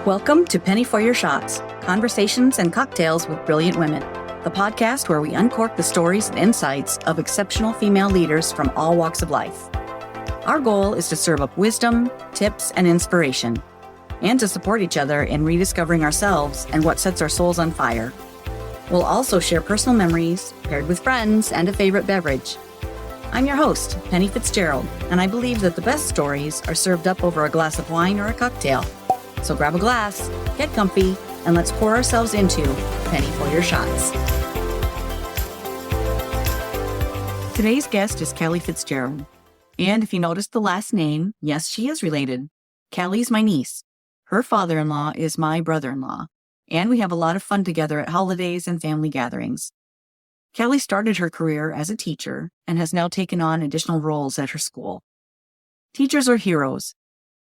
Welcome to Penny for Your Shots, Conversations and Cocktails with Brilliant Women, the podcast where we uncork the stories and insights of exceptional female leaders from all walks of life. Our goal is to serve up wisdom, tips, and inspiration, and to support each other in rediscovering ourselves and what sets our souls on fire. We'll also share personal memories, paired with friends and a favorite beverage. I'm your host, Penny Fitzgerald, and I believe that the best stories are served up over a glass of wine or a cocktail. So grab a glass, get comfy, and let's pour ourselves into Penny for Your Shots. Today's guest is Kalli Fitzgerald. And if you noticed the last name, yes, she is related. Kalli's my niece. Her father-in-law is my brother-in-law. And we have a lot of fun together at holidays and family gatherings. Kalli started her career as a teacher and has now taken on additional roles at her school. Teachers are heroes.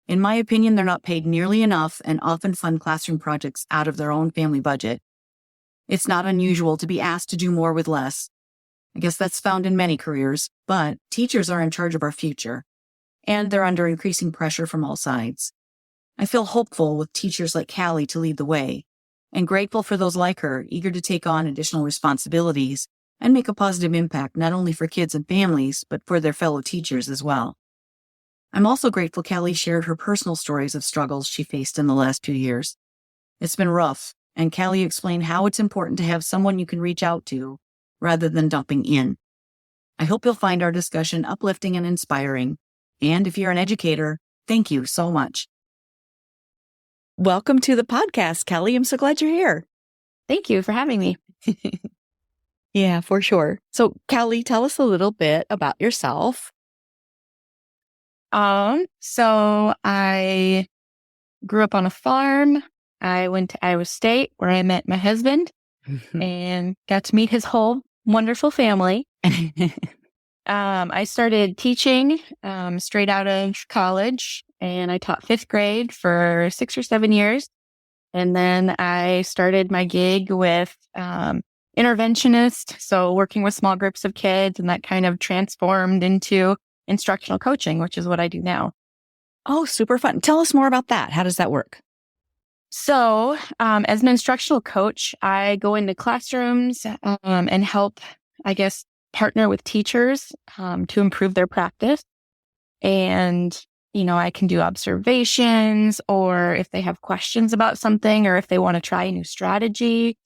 In my opinion, they're not paid nearly enough and often fund classroom projects out of their own family budget. It's not unusual to be asked to do more with less. I guess that's found in many careers, but teachers are in charge of our future, and they're under increasing pressure from all sides. I feel hopeful with teachers like Kalli to lead the way, and grateful for those like her eager to take on additional responsibilities and make a positive impact not only for kids and families, but for their fellow teachers as well. I'm also grateful Kalli shared her personal stories of struggles she faced in the last 2 years. It's been rough, and Kalli explained how it's important to have someone you can reach out to rather than dumping in. I hope you'll find our discussion uplifting and inspiring. And if you're an educator, thank you so much. Welcome to the podcast, Kalli. I'm so glad you're here. Thank you for having me. Yeah, for sure. So, Kalli, tell us a little bit about yourself. So I grew up on a farm. I went to Iowa State where I met my husband and got to meet his whole wonderful family. I started teaching straight out of college, and I taught fifth grade for 6 or 7 years. And then I started my gig with interventionist, so working with small groups of kids, and that kind of transformed into instructional coaching, which is what I do now. Oh, super fun. Tell us more about that. How does that work? So as an instructional coach, I go into classrooms and help, partner with teachers to improve their practice. And, I can do observations, or if they have questions about something, or if they want to try a new strategy,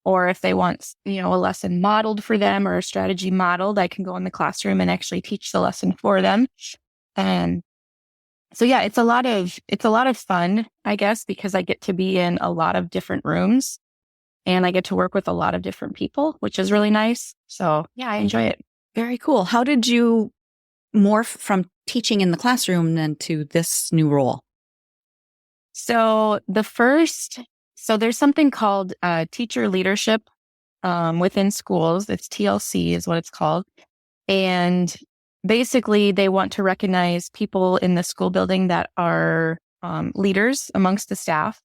or if they want, a lesson modeled for them or a strategy modeled, I can go in the classroom and actually teach the lesson for them. And so, yeah, it's a lot of fun, I guess, because I get to be in a lot of different rooms and I get to work with a lot of different people, which is really nice. So, yeah, I enjoy it. Very cool. How did you morph from teaching in the classroom then to this new role? So there's something called teacher leadership within schools. It's TLC is what it's called. And basically, they want to recognize people in the school building that are leaders amongst the staff.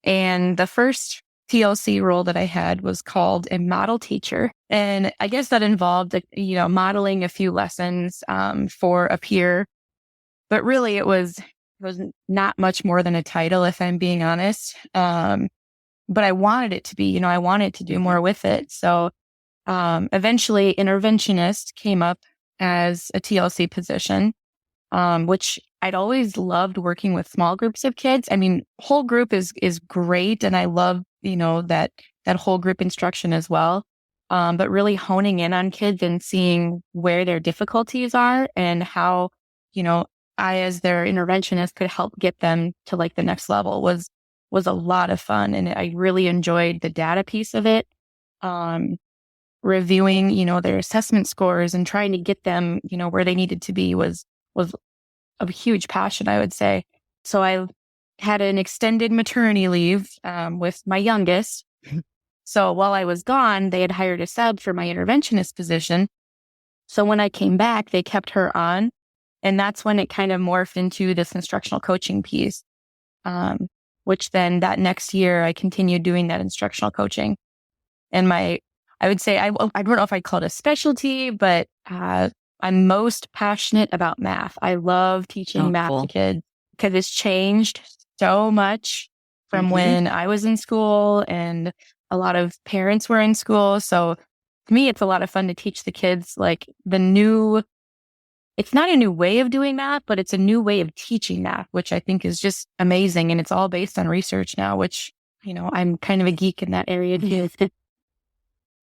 And the first TLC role that I had was called a model teacher. And I guess that involved, modeling a few lessons for a peer. But really, it was not much more than a title, if I'm being honest. But I wanted it to be, I wanted to do more with it. So eventually, interventionist came up as a TLC position, which I'd always loved working with small groups of kids. I mean, whole group is great. And I love, that whole group instruction as well. But really honing in on kids and seeing where their difficulties are and how, I, as their interventionist, could help get them to like the next level was a lot of fun. And I really enjoyed the data piece of it. Reviewing, their assessment scores and trying to get them, where they needed to be was a huge passion, I would say. So I had an extended maternity leave with my youngest. So while I was gone, they had hired a sub for my interventionist position. So when I came back, they kept her on. And that's when it kind of morphed into this instructional coaching piece, which then that next year I continued doing that instructional coaching. And I would say, I don't know if I'd call it a specialty, but I'm most passionate about math. I love teaching math to kids because it's changed so much from when I was in school, and a lot of parents were in school. So to me, it's a lot of fun to teach the kids like it's not a new way of doing math, but it's a new way of teaching math, which I think is just amazing. And it's all based on research now, which, I'm kind of a geek in that area too.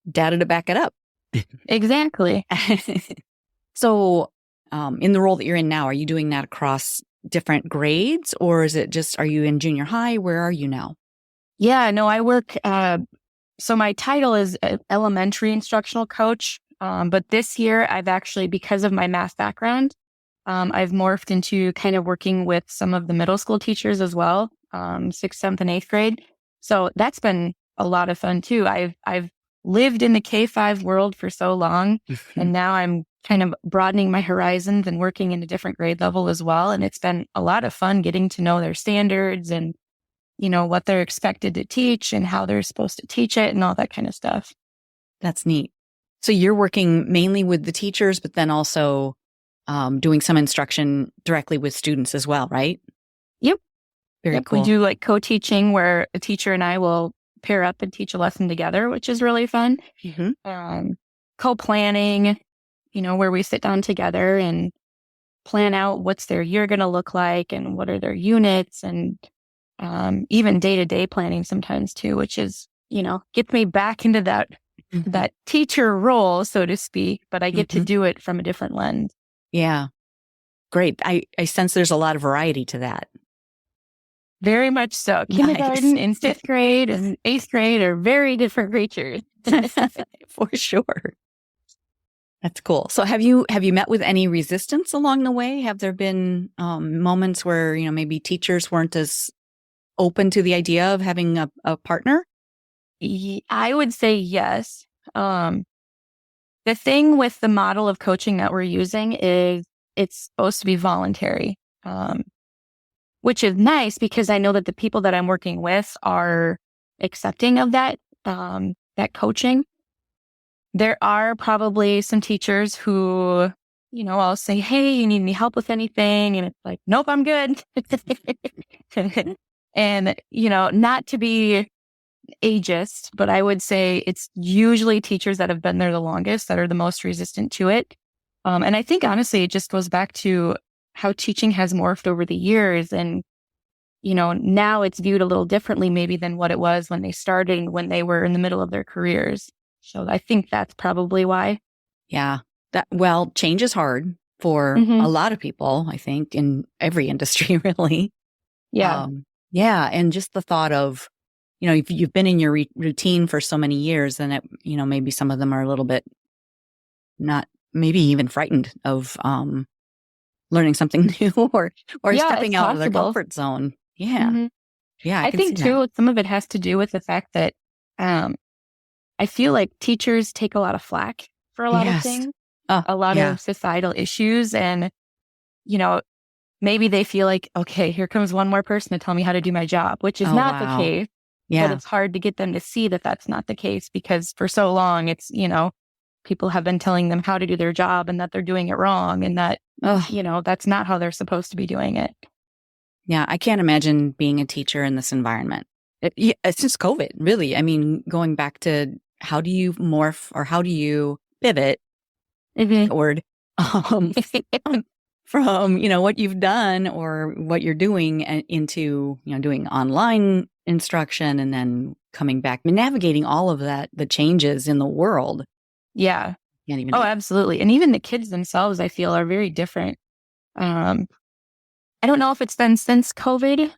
Data to back it up. Exactly. So in the role that you're in now, are you doing that across different grades, or is it just, are you in junior high? Where are you now? Yeah, no, I work, so my title is elementary instructional coach. But this year I've actually, because of my math background, I've morphed into kind of working with some of the middle school teachers as well, 6th, 7th, and 8th grade. So that's been a lot of fun too. I've lived in the K-5 world for so long, and now I'm kind of broadening my horizons and working in a different grade level as well. And it's been a lot of fun getting to know their standards and, what they're expected to teach and how they're supposed to teach it and all that kind of stuff. That's neat. So you're working mainly with the teachers, but then also doing some instruction directly with students as well, right? Yep. Very cool. We do like co-teaching where a teacher and I will pair up and teach a lesson together, which is really fun. Co-planning, where we sit down together and plan out what's their year going to look like and what are their units, and even day-to-day planning sometimes too, which is, gets me back into that teacher role, so to speak, but I get to do it from a different lens. Yeah. Great. I sense there's a lot of variety to that. Very much so. Kindergarten and 5th grade and 8th grade are very different creatures. For sure. That's cool. So have you met with any resistance along the way? Have there been moments where, maybe teachers weren't as open to the idea of having a partner? I would say yes. The thing with the model of coaching that we're using is it's supposed to be voluntary, which is nice because I know that the people that I'm working with are accepting of that coaching. There are probably some teachers who, I'll say, hey, you need any help with anything? And it's like, nope, I'm good. And, not to be ageist, but I would say it's usually teachers that have been there the longest that are the most resistant to it. And I think, honestly, it just goes back to how teaching has morphed over the years. And, now it's viewed a little differently maybe than what it was when they started, when they were in the middle of their careers. So I think that's probably why. Yeah. Change is hard for a lot of people, I think, in every industry, really. Yeah. And just the thought of, if you've been in your routine for so many years, then maybe some of them are a little bit not, maybe even frightened of learning something new or stepping out of their comfort zone. Yeah. Yeah. I think too, some of it has to do with the fact that I feel like teachers take a lot of flack for a lot of things, a lot of societal issues. And, maybe they feel like, okay, here comes one more person to tell me how to do my job, which is not the case. Yeah. But it's hard to get them to see that that's not the case because for so long it's, people have been telling them how to do their job and that they're doing it wrong and that, that's not how they're supposed to be doing it. Yeah. I can't imagine being a teacher in this environment. It's just COVID, really. I mean, going back to how do you morph or how do you pivot word, from, what you've done or what you're doing into, doing online instruction and then coming back, navigating all of that, the changes in the world. Yeah. Absolutely. And even the kids themselves, I feel, are very different. I don't know if it's been since COVID.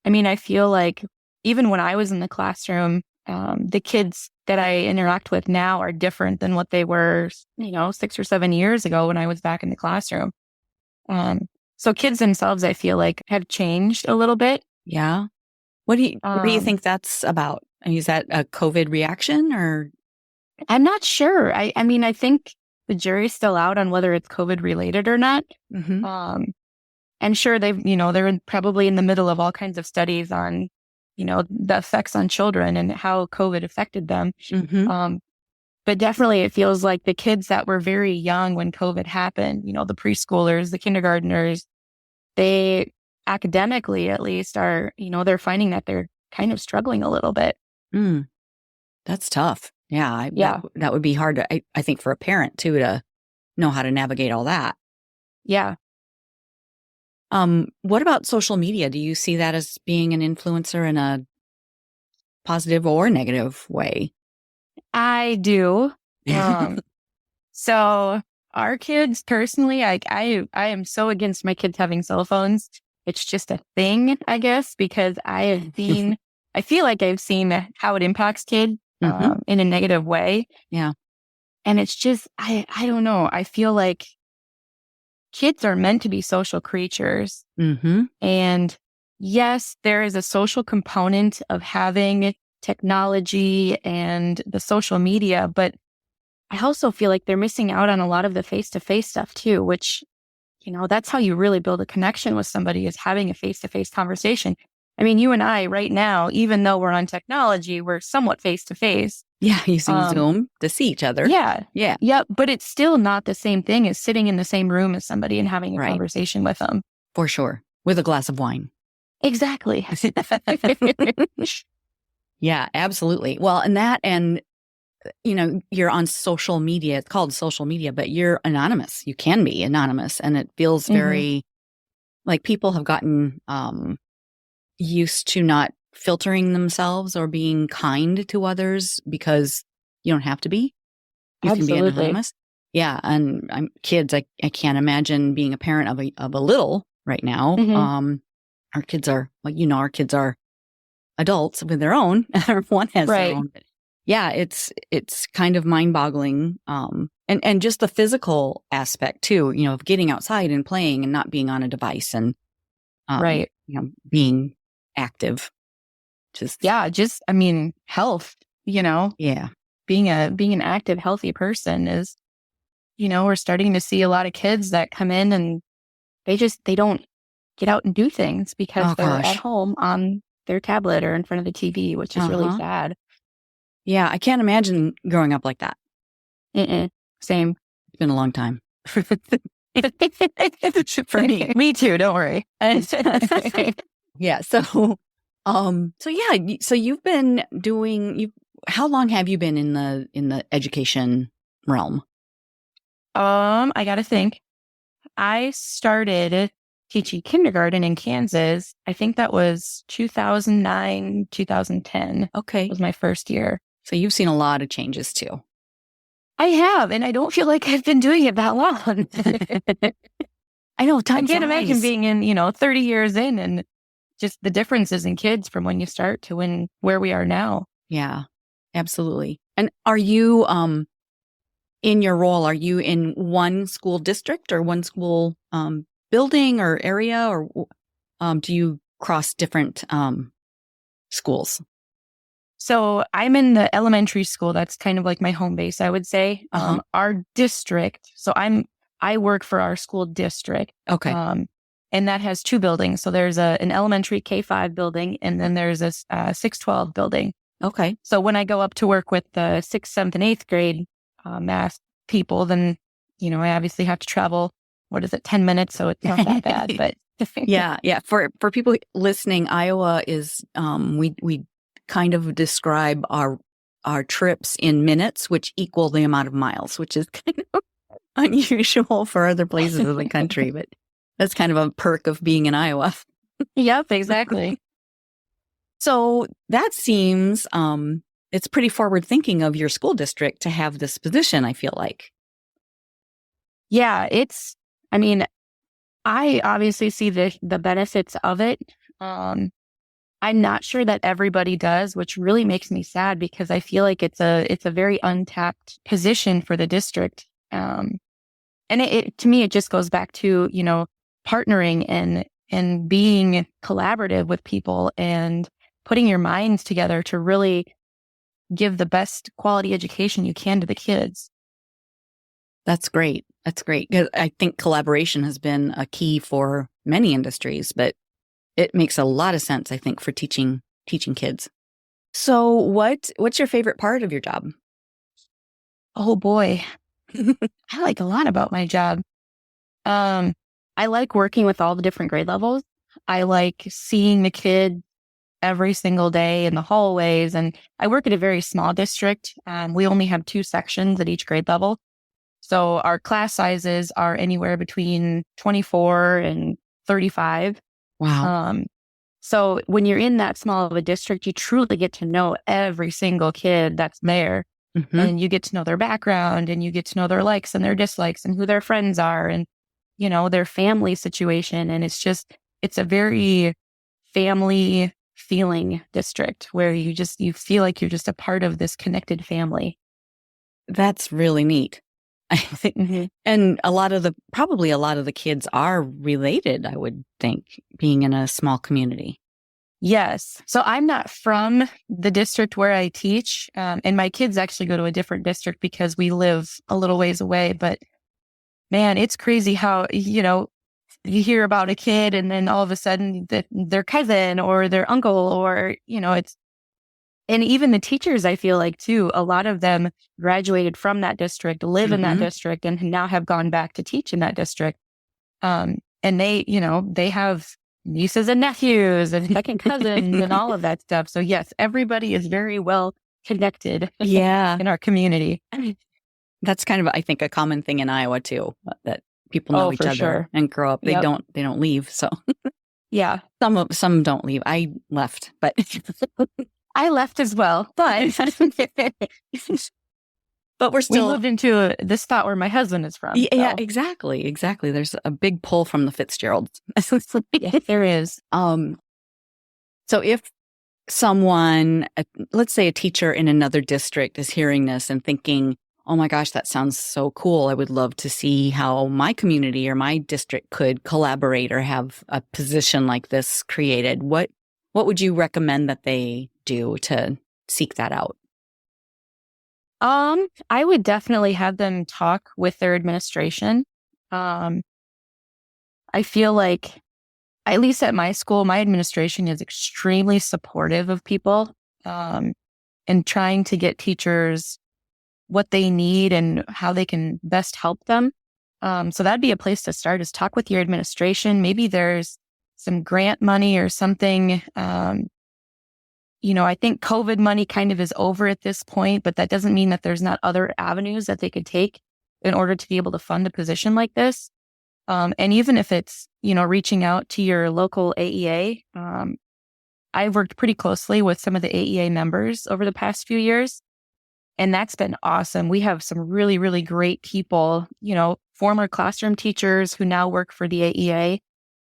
I mean, I feel like even when I was in the classroom, the kids that I interact with now are different than what they were, 6 or 7 years ago when I was back in the classroom. So kids themselves, I feel like, have changed a little bit. Yeah. What do you think that's about? Is that a COVID reaction or? I'm not sure. I mean, I think the jury's still out on whether it's COVID related or not. And sure, they're probably in the middle of all kinds of studies on, the effects on children and how COVID affected them. But definitely it feels like the kids that were very young when COVID happened, the preschoolers, the kindergartners, they academically at least are, they're finding that they're kind of struggling a little bit. That's tough. Yeah. Yeah. That would be hard I think for a parent too, to know how to navigate all that. Yeah. What about social media? Do you see that as being an influencer in a positive or negative way? I do. So our kids, personally, I am so against my kids having cell phones. It's just a thing, I guess, because I feel like I've seen how it impacts kids in a negative way. Yeah. And it's just, I don't know. I feel like kids are meant to be social creatures. And yes, there is a social component of having technology and the social media, but I also feel like they're missing out on a lot of the face-to-face stuff too, which, that's how you really build a connection with somebody, is having a face-to-face conversation. I mean, you and I right now, even though we're on technology, we're somewhat face-to-face. Yeah, using Zoom to see each other. Yeah. Yeah. Yeah, but it's still not the same thing as sitting in the same room as somebody and having a conversation with them. For sure. With a glass of wine. Exactly. Yeah, absolutely. Well, and you're on social media. It's called social media, but you're anonymous. You can be anonymous. And it feels very like people have gotten used to not filtering themselves or being kind to others because you don't have to be. You Absolutely. can be anonymous. Yeah. And kids, I can't imagine being a parent of a little right now. Our kids are, our kids are adults with their own. One has their own. Yeah, it's kind of mind-boggling. And just the physical aspect too, of getting outside and playing and not being on a device and being active. Health, Yeah. Being an active, healthy person is, we're starting to see a lot of kids that come in and they don't get out and do things because they're at home on their tablet or in front of the TV, which is really sad. Yeah, I can't imagine growing up like that. Same. It's been a long time. For me. Me too, don't worry. Yeah, so you've been how long have you been in the education realm? I got to think. I started teaching kindergarten in Kansas. I think that was 2009, 2010. Okay. Was my first year. So you've seen a lot of changes too. I have, and I don't feel like I've been doing it that long. I know. I can't imagine being in, 30 years in and just the differences in kids from when you start to where we are now. Yeah, absolutely. And are you, in your role, are you in one school district or one school building or area, or do you cross different schools? So I'm in the elementary school. That's kind of like my home base, I would say. Our district. So I work for our school district. Okay. And that has two buildings. So there's an elementary K-5 building, and then there's a 6-12 building. Okay. So when I go up to work with the 6th, 7th, and 8th grade math people, then, I obviously have to travel, 10 minutes? So it's not that bad, but. Yeah. For people listening, Iowa is, we kind of describe our trips in minutes, which equal the amount of miles, which is kind of unusual for other places of the country, but that's kind of a perk of being in Iowa. Yep, exactly. So that seems, it's pretty forward thinking of your school district to have this position, I feel like. Yeah, I obviously see the benefits of it. I'm not sure that everybody does, which really makes me sad because I feel like it's a very untapped position for the district. And it to me, it just goes back to, partnering and being collaborative with people and putting your minds together to really give the best quality education you can to the kids. That's great. That's great. 'Cause I think collaboration has been a key for many industries, but it makes a lot of sense, I think, for teaching kids. So what's your favorite part of your job? Oh boy. I like a lot about my job. I like working with all the different grade levels. I like seeing the kid every single day in the hallways. And I work at a very small district. We only have 2 sections at each grade level. So our class sizes are anywhere between 24 and 35. Wow. So when you're in that small of a district, you truly get to know every single kid that's there. Mm-hmm. And you get to know their background, and you get to know their likes and their dislikes and who their friends are, and, their family situation. And it's a very family feeling district where you feel like you're just a part of this connected family. That's really neat. I think, Mm-hmm. and probably a lot of the kids are related, I would think, being in a small community. Yes. So I'm not from the district where I teach, and my kids actually go to a different district because we live a little ways away. But man, it's crazy how, you hear about a kid and then all of a sudden their cousin or their uncle or, and even the teachers, I feel like too, a lot of them graduated from that district, live in that district, and now have gone back to teach in that district. And they have nieces and nephews and second cousins and all of that stuff. So yes, everybody is very well connected in our community. That's kind of, I think, a common thing in Iowa too, that people know each other sure. and grow up. They don't leave. So yeah, some don't leave. I left, but I left as well, but but we moved into this spot where my husband is from. Yeah, so. exactly. There's a big pull from the Fitzgeralds. Yes, there is. So if someone, let's say a teacher in another district, is hearing this and thinking, "Oh my gosh, that sounds so cool. I would love to see how my community or my district could collaborate or have a position like this created," what would you recommend that they do to seek that out? I would definitely have them talk with their administration. I feel like, at least at my school, my administration is extremely supportive of people, and trying to get teachers what they need and how they can best help them. So that'd be a place to start, is talk with your administration. Maybe there's some grant money or something. I think COVID money kind of is over at this point, but that doesn't mean that there's not other avenues that they could take in order to be able to fund a position like this. And even if it's, reaching out to your local AEA, I've worked pretty closely with some of the AEA members over the past few years, and that's been awesome. We have some really, really great people, former classroom teachers who now work for the AEA.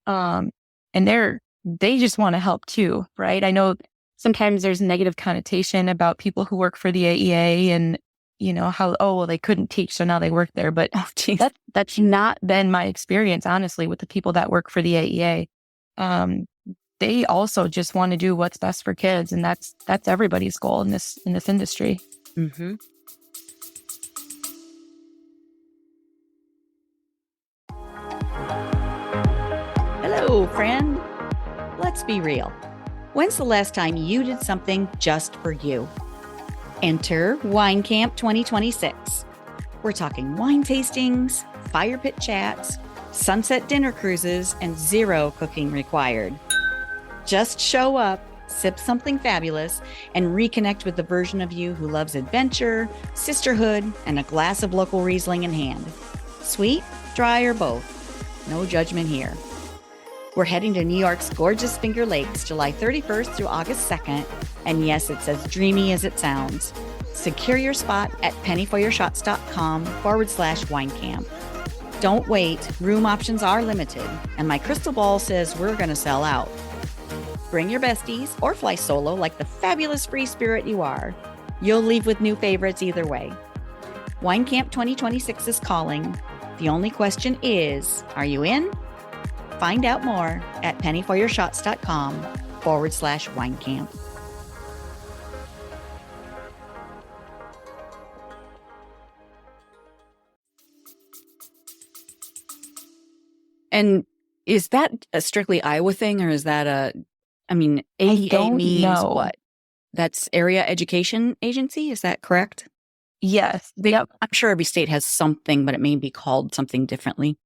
And they just want to help too, right? I know sometimes there's a negative connotation about people who work for the AEA and, how, they couldn't teach, so now they work there. But that's not been my experience, honestly, with the people that work for the AEA. They also just want to do what's best for kids. And that's everybody's goal in this industry. Mm-hmm. Hello, friend. Let's be real. When's the last time you did something just for you? Enter Wine Camp 2026. We're talking wine tastings, fire pit chats, sunset dinner cruises, and 0 cooking required. Just show up, sip something fabulous, and reconnect with the version of you who loves adventure, sisterhood, and a glass of local Riesling in hand. Sweet, dry, or both. No judgment here. We're heading to New York's gorgeous Finger Lakes, July 31st through August 2nd. And yes, it's as dreamy as it sounds. Secure your spot at pennyforyourshot's.com/winecamp. Don't wait. Room options are limited. And my crystal ball says we're going to sell out. Bring your besties or fly solo like the fabulous free spirit you are. You'll leave with new favorites either way. Wine Camp 2026 is calling. The only question is, are you in? Find out more at pennyforyourshot's.com/winecamp. And is that a strictly Iowa thing, or is that AEA means what? That's Area Education Agency, is that correct? Yes. Yep. I'm sure every state has something, but it may be called something differently.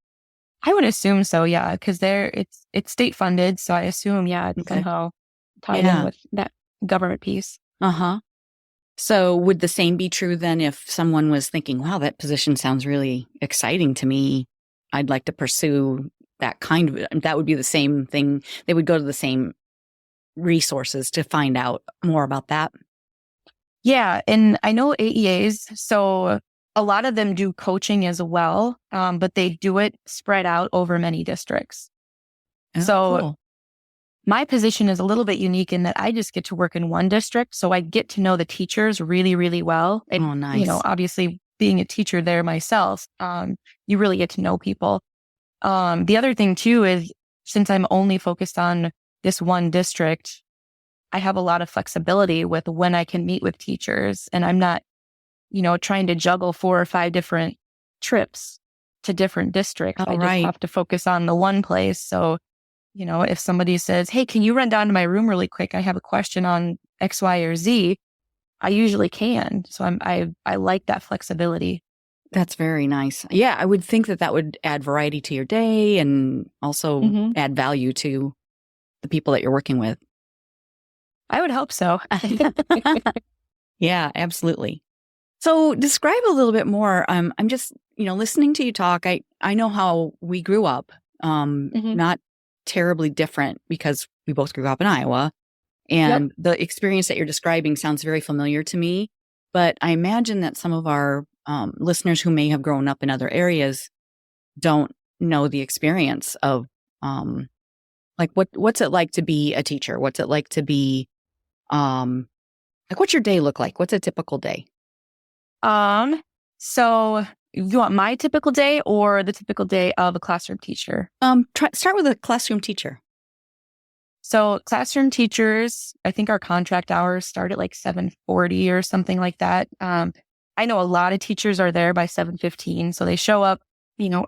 I would assume so, yeah, because it's state funded, so I assume, it's Okay. somehow tied in with that government piece. Uh-huh. So would the same be true then if someone was thinking, wow, that position sounds really exciting to me. I'd like to pursue that that would be the same thing. They would go to the same resources to find out more about that. Yeah. And I know AEAs, so a lot of them do coaching as well, but they do it spread out over many districts. Oh, so cool. My position is a little bit unique in that I just get to work in one district. So I get to know the teachers really, really well. And, Oh, nice. Obviously being a teacher there myself, you really get to know people. The other thing too is since I'm only focused on this one district, I have a lot of flexibility with when I can meet with teachers, and I'm not, trying to juggle 4 or 5 different trips to different districts. I just have to focus on the one place. So, if somebody says, hey, can you run down to my room really quick? I have a question on X, Y, or Z. I usually can. So I like that flexibility. That's very nice. Yeah, I would think that would add variety to your day and also add value to the people that you're working with. I would hope so. Yeah, absolutely. So describe a little bit more. I'm just, listening to you talk. I know how we grew up, not terribly different because we both grew up in Iowa. And the experience that you're describing sounds very familiar to me. But I imagine that some of our listeners who may have grown up in other areas don't know the experience of what's it like to be a teacher? What's it like to be what's your day look like? What's a typical day? So you want my typical day or the typical day of a classroom teacher? Start with a classroom teacher. So classroom teachers, I think our contract hours start at like 7:40 or something like that. I know a lot of teachers are there by 7:15. So they show up,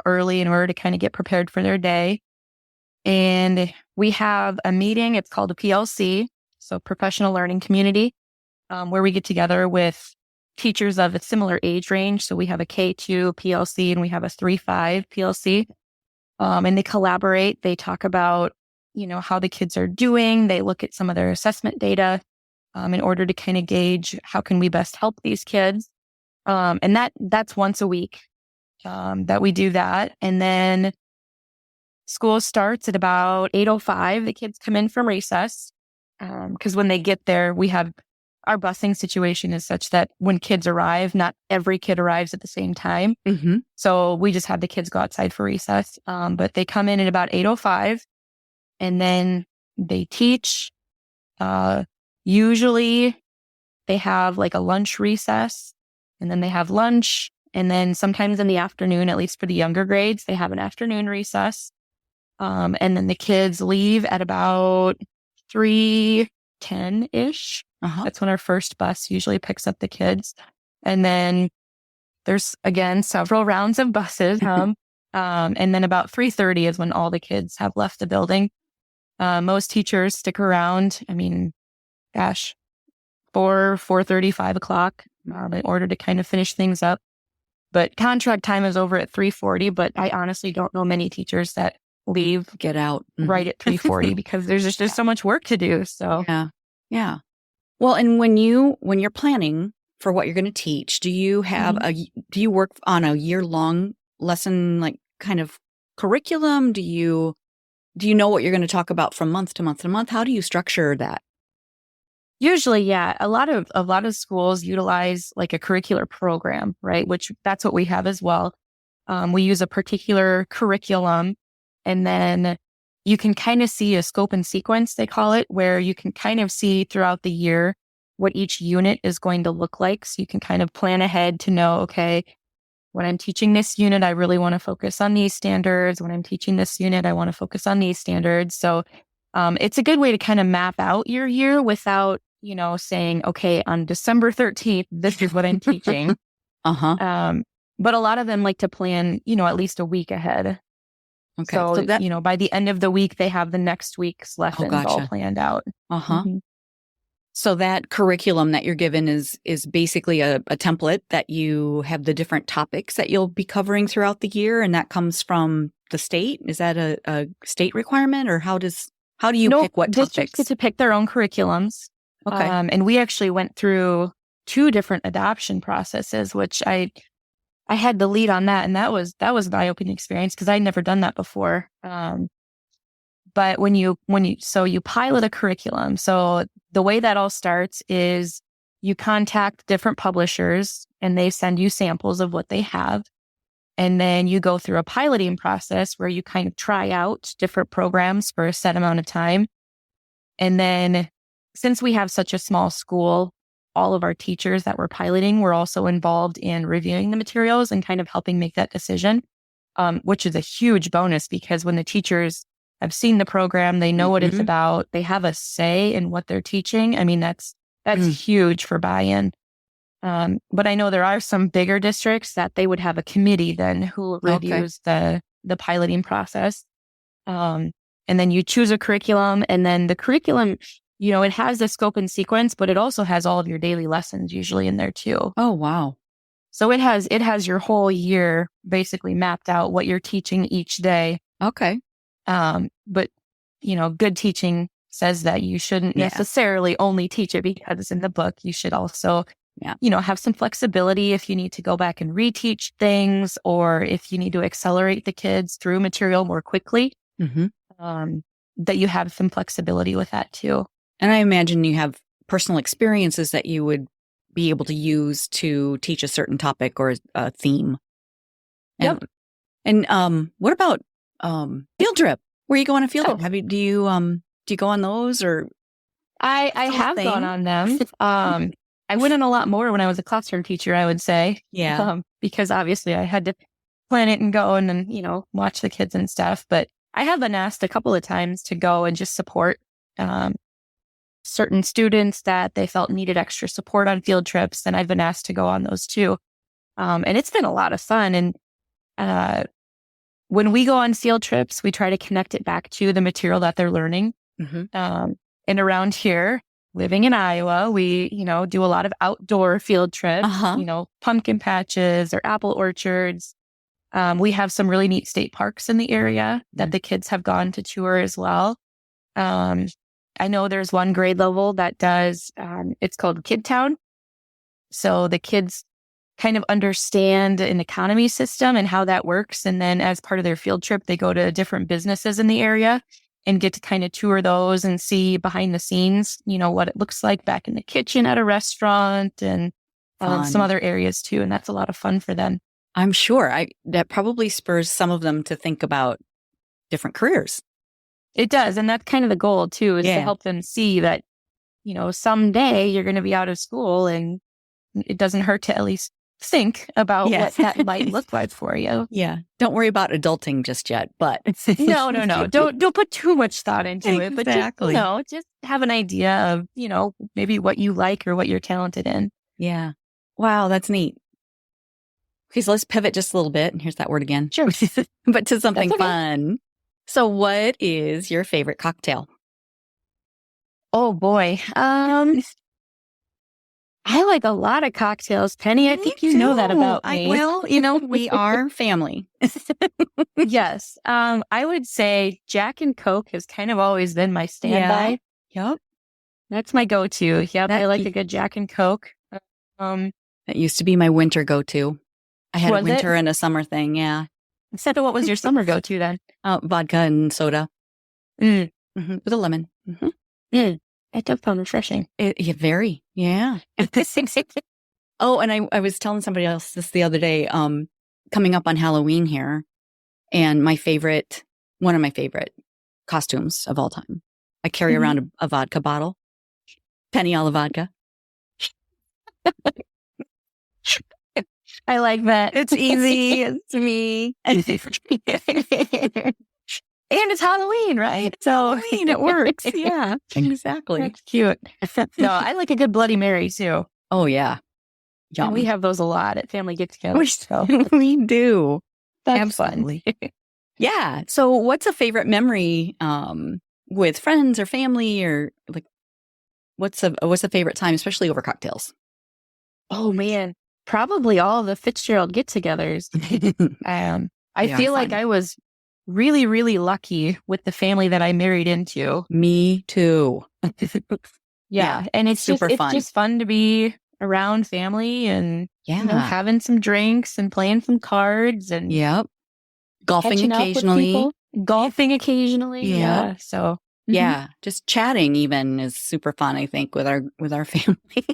early in order to kind of get prepared for their day. And we have a meeting. It's called a PLC. So professional learning community, where we get together with teachers of a similar age range. So we have a K2 PLC and we have a 3-5 PLC. And they collaborate. They talk about, how the kids are doing. They look at some of their assessment data in order to kind of gauge how can we best help these kids. And that's once a week that we do that. And then school starts at about 8:05. The kids come in from recess because when they get there, we have our busing situation is such that when kids arrive, not every kid arrives at the same time. So we just have the kids go outside for recess. But they come in at about 8:05 and then they teach. Usually they have like a lunch recess and then they have lunch. And then sometimes in the afternoon, at least for the younger grades, they have an afternoon recess. And then the kids leave at about 3:10-ish. That's when our first bus usually picks up the kids. And then there's, again, several rounds of buses. And then about 3:30 is when all the kids have left the building. Most teachers stick around, 4:30, 5 o'clock in order to kind of finish things up. But contract time is over at 3:40, but I honestly don't know many teachers that get out right at 3:40 because there's just so much work to do. So yeah. Well, and when you're planning for what you're going to teach, do you have do you work on a year-long lesson like kind of curriculum? Do you know what you're going to talk about from month to month to month? How do you structure that? Usually, yeah. A lot of schools utilize like a curricular program, right? Which that's what we have as well. We use a particular curriculum. And then you can kind of see a scope and sequence, they call it, where you can kind of see throughout the year what each unit is going to look like. So you can kind of plan ahead to know, okay, when I'm teaching this unit, I really want to focus on these standards. When I'm teaching this unit, I want to focus on these standards. So it's a good way to kind of map out your year without, saying, okay, on December 13th, this is what I'm teaching. But a lot of them like to plan, at least a week ahead. Okay. So that, by the end of the week, they have the next week's lessons all planned out. So that curriculum that you're given is basically a template that you have the different topics that you'll be covering throughout the year. And that comes from the state. Is that a state requirement or how does How do you pick what districts topics? get to pick their own curriculums. Okay. And we actually went through 2 different adoption processes, which I had the lead on that. And that was an eye-opening experience because I'd never done that before. But when you pilot a curriculum, so the way that all starts is you contact different publishers and they send you samples of what they have. And then you go through a piloting process where you kind of try out different programs for a set amount of time. And then since we have such a small school, all of our teachers that we're piloting were also involved in reviewing the materials and kind of helping make that decision, which is a huge bonus because when the teachers have seen the program, they know what it's about, they have a say in what they're teaching. I mean, that's huge for buy-in. But I know there are some bigger districts that they would have a committee then who reviews the piloting process. And then you choose a curriculum, and then the curriculum, it has the scope and sequence, but it also has all of your daily lessons usually in there too. Oh, wow. So it has your whole year basically mapped out what you're teaching each day. Okay. But good teaching says that you shouldn't necessarily only teach it because it's in the book. You should also have some flexibility if you need to go back and reteach things, or if you need to accelerate the kids through material more quickly, that you have some flexibility with that too. And I imagine you have personal experiences that you would be able to use to teach a certain topic or a theme. And, Yep. And what about field trip? Where you go on a field trip? Do you go on those, or? I have gone on them. I went on a lot more when I was a classroom teacher, I would say. Yeah. Because obviously I had to plan it and go and then, watch the kids and stuff. But I have been asked a couple of times to go and just support certain students that they felt needed extra support on field trips. And I've been asked to go on those too. And it's been a lot of fun. And when we go on field trips, we try to connect it back to the material that they're learning. And around here, living in Iowa, we, do a lot of outdoor field trips, pumpkin patches or apple orchards. We have some really neat state parks in the area that the kids have gone to tour as well. I know there's one grade level that does, it's called Kid Town. So the kids kind of understand an economy system and how that works. And then as part of their field trip, they go to different businesses in the area and get to kind of tour those and see behind the scenes, what it looks like back in the kitchen at a restaurant and some other areas too. And that's a lot of fun for them. I'm sure that probably spurs some of them to think about different careers. It does. And that's kind of the goal too, is to help them see that, someday you're going to be out of school, and it doesn't hurt to at least think about what that might look like for you. Yeah. Don't worry about adulting just yet, but no. Don't put too much thought into it, but just have an idea of, maybe what you like or what you're talented in. Yeah. Wow. That's neat. Okay. So let's pivot just a little bit. And here's that word again. Sure. But to something fun. So what is your favorite cocktail? Oh boy. I like a lot of cocktails, Penny. I think you know that about me. We are family. Yes. I would say Jack and Coke has kind of always been my standby. Yep. That's my go-to. Yep. I like a good Jack and Coke. That used to be my winter go-to. I had a winter and a summer thing. Yeah. So what was your summer go-to then? Vodka and soda. With a lemon. It does sound refreshing. Very. Yeah. Oh, and I was telling somebody else this the other day, coming up on Halloween here, and one of my favorite costumes of all time. I carry around a vodka bottle. Penny all the vodka. I like that. It's easy. It's me. And it's Halloween, right? So it works. Yeah, exactly. That's cute. No, I like a good Bloody Mary too. Oh, yeah. Yum. And we have those a lot at family get-togethers. So. We do. That's absolutely fun. Yeah. So what's a favorite memory with friends or family, or like what's a favorite time, especially over cocktails? Oh, man. Probably all the Fitzgerald get-togethers. I feel like I was really, really lucky with the family that I married into. Me too. Yeah. And it's just fun to be around family and, having some drinks and playing some cards and golfing occasionally. Golfing occasionally. Yep. Yeah. So yeah, just chatting even is super fun, I think, with our family.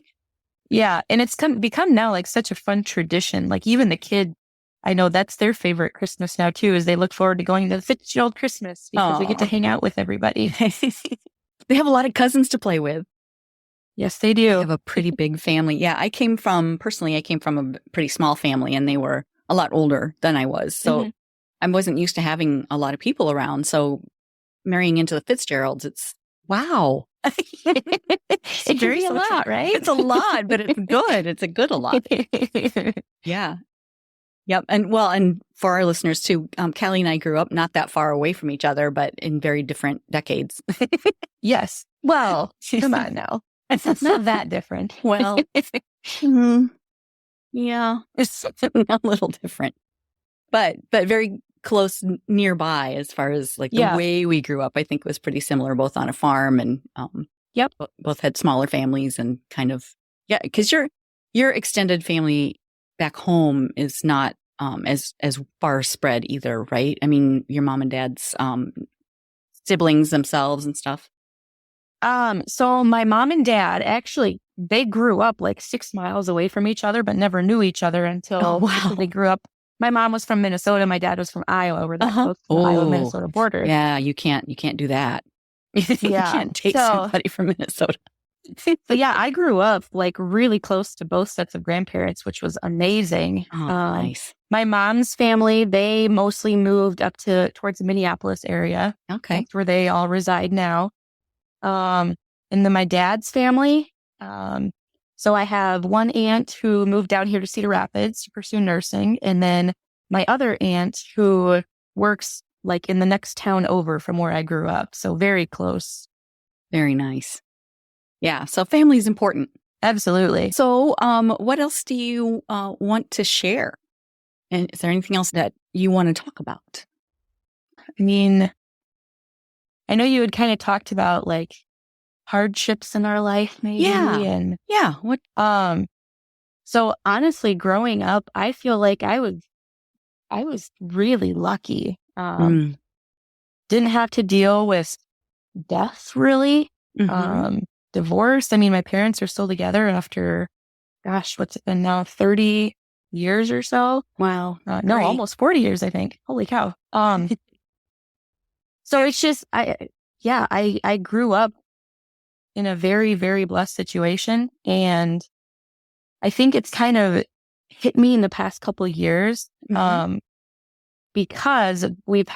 Yeah. And it's become now like such a fun tradition. Like even the kid, I know that's their favorite Christmas now too, is they look forward to going to the Fitzgerald Christmas because we get to hang out with everybody. They have a lot of cousins to play with. Yes, they do. They have a pretty big family. Yeah, I came from a pretty small family, and they were a lot older than I was. So I wasn't used to having a lot of people around. So marrying into the Fitzgeralds, it's wow. It can be a lot, right? It's a lot, but it's good. It's a good a lot. Yeah. Yep. And for our listeners too, Kalli and I grew up not that far away from each other, but in very different decades. Yes. Well, come on now. It's not that different. Well, yeah, it's a little different, but very close nearby as far as like the way we grew up. I think was pretty similar, both on a farm and both had smaller families and kind of because your extended family back home is not as far spread either, right? I mean, your mom and dad's siblings themselves and stuff. So my mom and dad actually, they grew up like 6 miles away from each other, but never knew each other until they grew up. My mom was from Minnesota. My dad was from Iowa. We're that close to the Iowa-Minnesota border. Yeah, you can't do that. You can't take somebody from Minnesota. But yeah, I grew up like really close to both sets of grandparents, which was amazing. Oh, nice. My mom's family, they mostly moved up towards the Minneapolis area. Okay. That's where they all reside now. And then my dad's family. So I have one aunt who moved down here to Cedar Rapids to pursue nursing. And then my other aunt who works like in the next town over from where I grew up. So very close. Very nice. Yeah. So family is important. Absolutely. So, what else do you want to share? And is there anything else that you want to talk about? I mean, I know you had kind of talked about like hardships in our life, maybe. Yeah. What? So honestly, growing up, I feel like I was really lucky. Didn't have to deal with death really. Divorce. I mean, my parents are still together after, gosh, what's it been now? 30 years or so. Wow. No, almost 40 years, I think. Holy cow. So it's just, I grew up in a very, very blessed situation. And I think it's kind of hit me in the past couple of years, because we've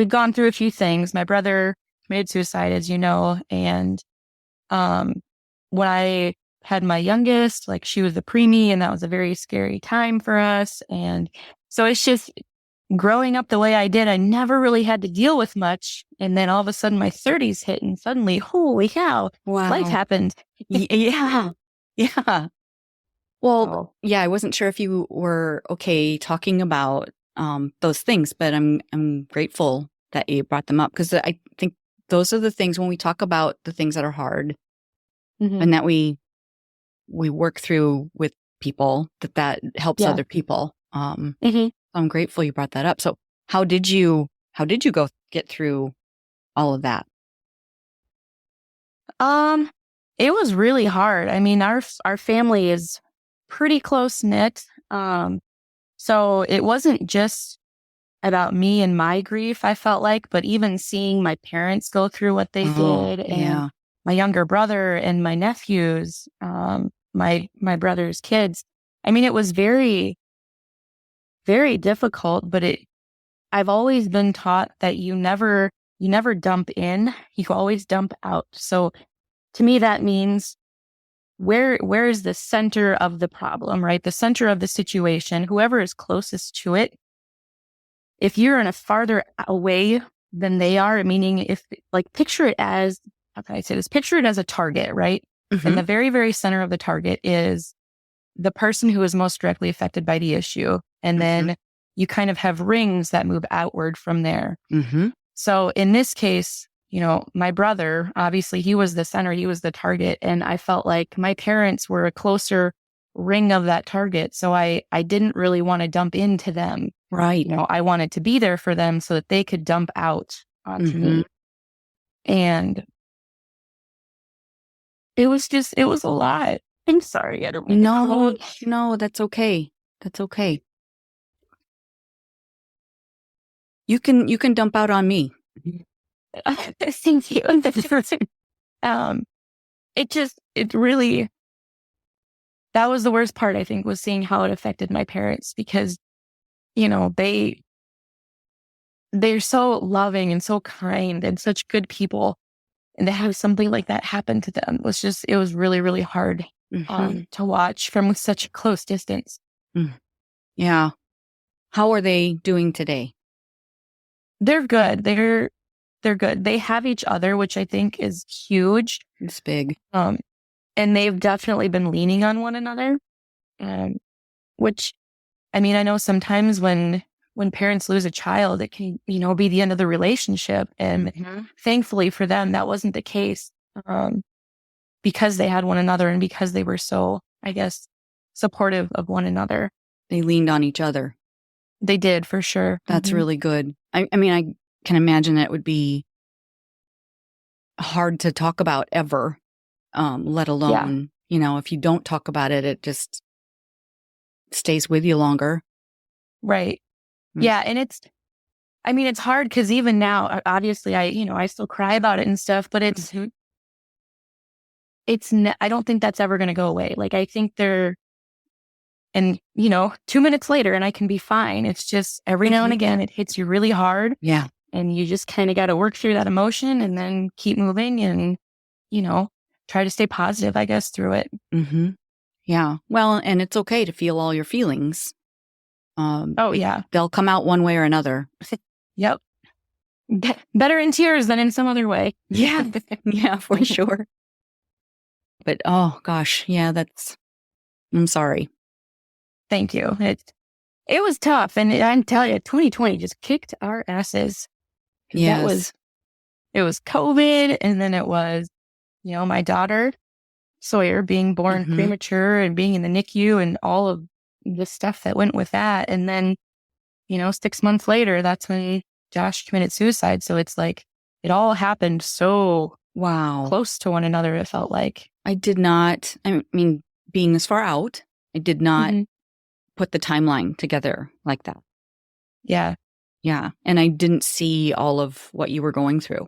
gone through a few things. My brother committed suicide, as you know, and when I had my youngest, like she was a preemie, and that was a very scary time for us. And so it's just growing up the way I did, I never really had to deal with much. And then all of a sudden my 30s hit, and suddenly, holy cow, life happened. Yeah. Well, I wasn't sure if you were okay talking about those things, but I'm grateful that you brought them up, because I think those are the things when we talk about the things that are hard and that we work through with people, that helps other people. I'm grateful you brought that up. So how did you go get through all of that? It was really hard. I mean, our family is pretty close knit. So it wasn't just about me and my grief, I felt like, but even seeing my parents go through what they did, and my younger brother and my nephews, my brother's kids. I mean, it was very, very difficult, but I've always been taught that you never dump in, you always dump out. So to me, that means where is the center of the problem, right? The center of the situation, whoever is closest to it. If you're in a farther away than they are, meaning if like picture it as, how can I say this? Picture it as a target, right? And the very, very center of the target is the person who is most directly affected by the issue. And then you kind of have rings that move outward from there. Mm-hmm. So in this case, my brother, obviously he was the center, he was the target. And I felt like my parents were a closer ring of that target. So I didn't really want to dump into them. Right. I wanted to be there for them so that they could dump out onto me. And it was a lot. I'm sorry. I don't mean to No, that's okay. That's okay. You can dump out on me. Thank you. It really, that was the worst part, I think, was seeing how it affected my parents because, they're so loving and so kind and such good people. And to have something like that happen to them it was really, really hard to watch from such a close distance. Yeah. How are they doing today? They're good. They're good. They have each other, which I think is huge. It's big. And they've definitely been leaning on one another. Which, I mean, I know sometimes when parents lose a child, it can, be the end of the relationship. And thankfully for them, that wasn't the case. Because they had one another and because they were so, I guess, supportive of one another. They leaned on each other. They did, for sure. That's really good. I mean, I can imagine that would be hard to talk about ever, let alone, if you don't talk about it, it just stays with you longer. Right. Yeah. And it's hard because even now, obviously, I still cry about it and stuff, but I don't think that's ever going to go away. Like, I think and 2 minutes later and I can be fine. It's just every now and again, it hits you really hard. Yeah. And you just kind of got to work through that emotion and then keep moving and, try to stay positive, I guess, through it. Yeah. Well, and it's okay to feel all your feelings. Oh, yeah. They'll come out one way or another. Yep. Better in tears than in some other way. Yeah. Yeah, for sure. But, oh, gosh. Yeah, I'm sorry. Thank you. It was tough. And I tell you, 2020 just kicked our asses. Yes. It was COVID. And then it was, my daughter, Sawyer, being born premature and being in the NICU and all of the stuff that went with that. And then, 6 months later, that's when Josh committed suicide. So it's like, it all happened so close to one another, it felt like. I mean, being this far out, I did not put the timeline together like that. Yeah. Yeah. And I didn't see all of what you were going through.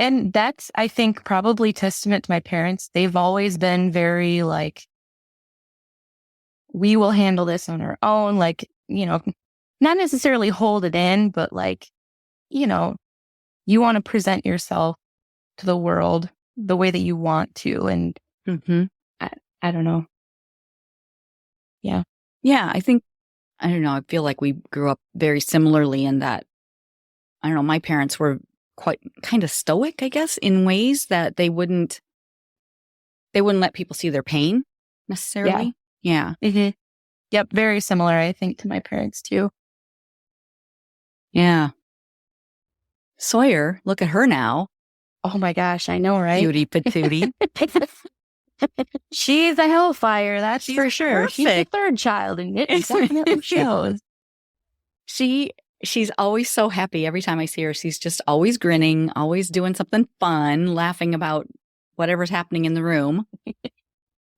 And that's, I think, probably testament to my parents. They've always been very like, we will handle this on our own. Like, not necessarily hold it in, but like, you want to present yourself to the world the way that you want to. And I don't know. Yeah. Yeah. I don't know. I feel like we grew up very similarly in that, I don't know, my parents were quite kind of stoic, I guess, in ways that they wouldn't let people see their pain necessarily. Yeah. Yep. Very similar, I think, to my parents too. Yeah. Sawyer, look at her now. Oh my gosh, I know, right? Cutie patootie. She's a hellfire, that's for sure. Perfect. She's the third child, and it definitely shows. She's always so happy every time I see her. She's just always grinning, always doing something fun, laughing about whatever's happening in the room.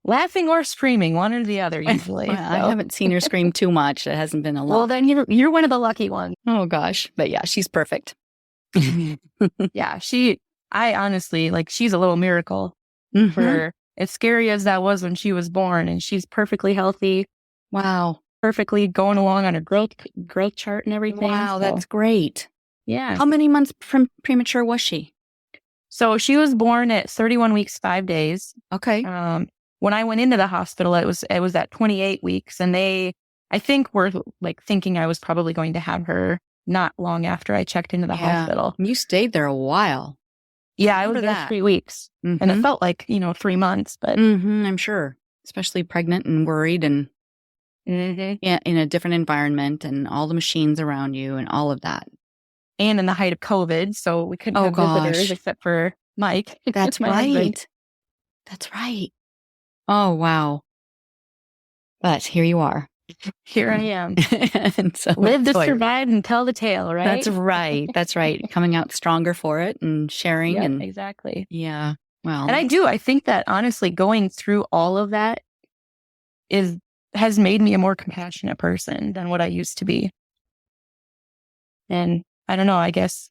Laughing or screaming, one or the other, usually. Well, I haven't seen her scream too much. It hasn't been a lot. Well, then you're one of the lucky ones. Oh, gosh. But yeah, she's perfect. Yeah, I honestly, like, she's a little miracle for as scary as that was when she was born, and she's perfectly healthy. Wow. Perfectly going along on a growth chart and everything. Wow, that's great. Yeah. How many months premature was she? So she was born at 31 weeks, 5 days. Okay. When I went into the hospital, it was at 28 weeks, and I think were like thinking I was probably going to have her not long after I checked into the hospital. You stayed there a while. Yeah, I was there 3 weeks, and it felt like 3 months, but I'm sure, especially pregnant and worried and in a different environment and all the machines around you and all of that. And in the height of COVID, so we couldn't have visitors except for Mike. That's my right. husband. That's right. Oh, wow. But here you are. Here I am. And so live to survive and tell the tale, right? That's right. That's right. Coming out stronger for it and sharing. Yep, and exactly. Yeah. Well, and I think that honestly, going through all of that has made me a more compassionate person than what I used to be. And I don't know, I guess,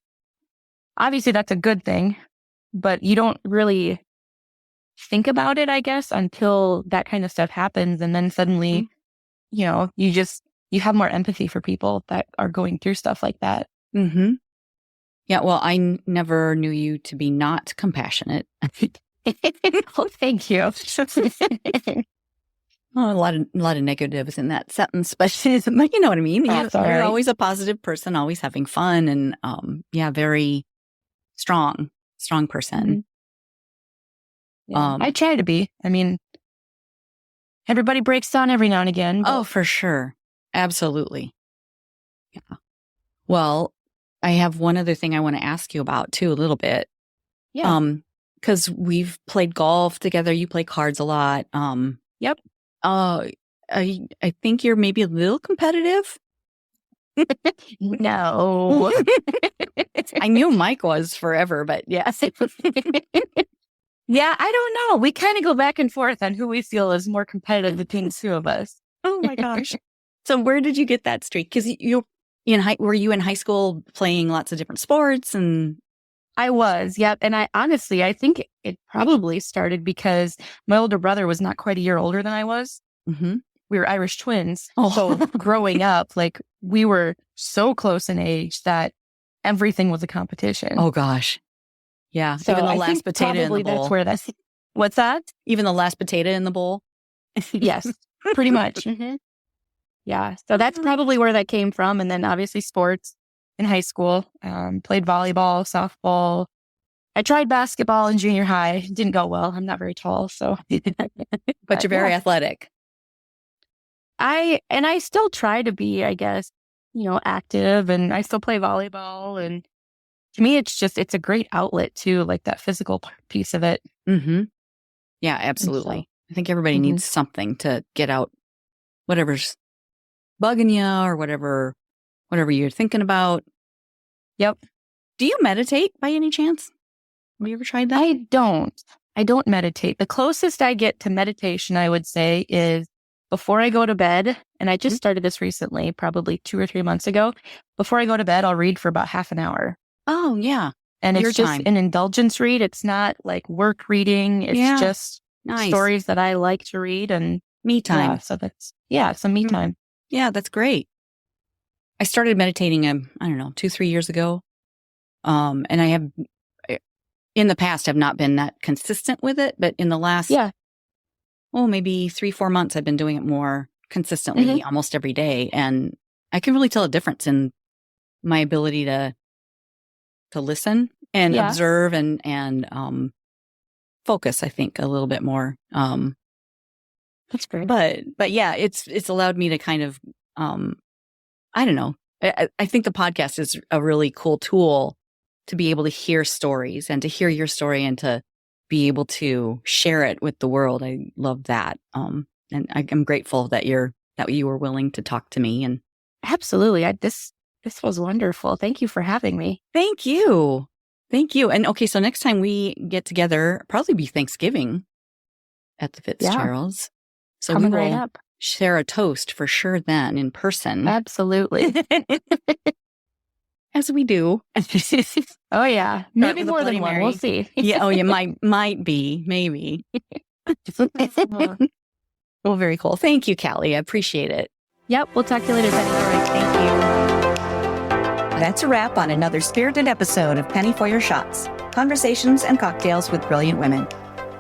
obviously that's a good thing, but you don't really think about it, I guess, until that kind of stuff happens. And then suddenly, you know, you have more empathy for people that are going through stuff like that. Mm-hmm. Yeah. Well, I never knew you to be not compassionate. Oh, thank you. Oh, a lot of negatives in that sentence, but you know what I mean? You're always a positive person, always having fun, and very strong person. Yeah. I try to be. I mean, everybody breaks down every now and again. Oh, for sure. Absolutely. Yeah. Well, I have one other thing I want to ask you about too, a little bit. Yeah. Because we've played golf together. You play cards a lot. Yep. I think you're maybe a little competitive. No. I knew Mike was forever, but yes. Yeah, I don't know. We kind of go back and forth on who we feel is more competitive between the two of us. Oh my gosh. So where did you get that streak? Because were you in high school playing lots of different sports? And I was, yep. And I think it probably started because my older brother was not quite a year older than I was. Mm-hmm. We were Irish twins. Oh. So growing up, like we were so close in age that everything was a competition. Oh gosh. Yeah. So even the I last think potato in the bowl. What's that? Even the last potato in the bowl? Yes, pretty much. Mm-hmm. Yeah. So that's probably where that came from. And then obviously sports in high school, played volleyball, softball. I tried basketball in junior high. It didn't go well. I'm not very tall, so. But you're very athletic. I still try to be, I guess, active, and I still play volleyball. And to me, it's a great outlet too, like that physical piece of it. Mm-hmm. Yeah, absolutely. I think everybody needs something to get out whatever's bugging you or whatever you're thinking about. Yep. Do you meditate by any chance? Have you ever tried that? I don't meditate. The closest I get to meditation, I would say, is before I go to bed. And I just started this recently, probably 2 or 3 months ago. Before I go to bed, I'll read for about half an hour. Oh, yeah. And it's just an indulgence read. It's not like work reading. It's just stories that I like to read, and me time. Yeah, so that's some me time. Yeah, that's great. I started meditating, 2-3 years ago. And I have, in the past, have not been that consistent with it. But in the last, maybe 3-4 months, I've been doing it more consistently, almost every day. And I can really tell a difference in my ability to listen and observe and focus, I think, a little bit more. That's great. But yeah, it's allowed me to kind of, I don't know. I think the podcast is a really cool tool to be able to hear stories and to hear your story and to be able to share it with the world. I love that. And I'm grateful that you were willing to talk to me. And absolutely. This was wonderful. Thank you for having me. Thank you. And okay, so next time we get together, probably be Thanksgiving at the Fitzgeralds. So coming we will right up. Share a toast for sure then in person. Absolutely. As we do. Oh yeah. Maybe more than one. We'll see. Yeah. Oh yeah. Might be. Maybe. Well, very cool. Thank you, Kalli. I appreciate it. Yep. We'll talk to you later, Penny. All right. Thank you. That's a wrap on another spirited episode of Penny for Your Shots. Conversations and cocktails with brilliant women.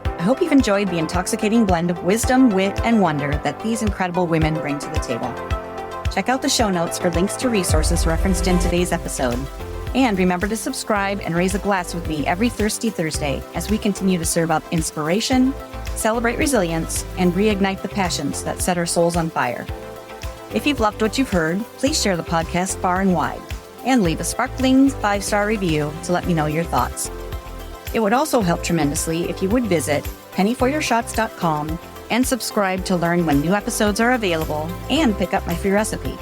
I hope you've enjoyed the intoxicating blend of wisdom, wit, and wonder that these incredible women bring to the table. Check out the show notes for links to resources referenced in today's episode. And remember to subscribe and raise a glass with me every Thirsty Thursday as we continue to serve up inspiration, celebrate resilience, and reignite the passions that set our souls on fire. If you've loved what you've heard, please share the podcast far and wide and leave a sparkling 5-star review to let me know your thoughts. It would also help tremendously if you would visit pennyforyourshots.com and subscribe to learn when new episodes are available and pick up my free recipe.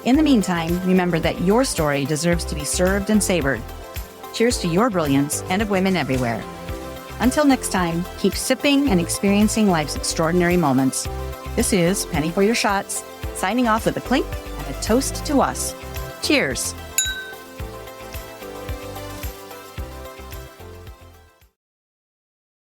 In the meantime, remember that your story deserves to be served and savored. Cheers to your brilliance and of women everywhere. Until next time, keep sipping and experiencing life's extraordinary moments. This is Penny for Your Shots, signing off with a clink and a toast to us. Cheers.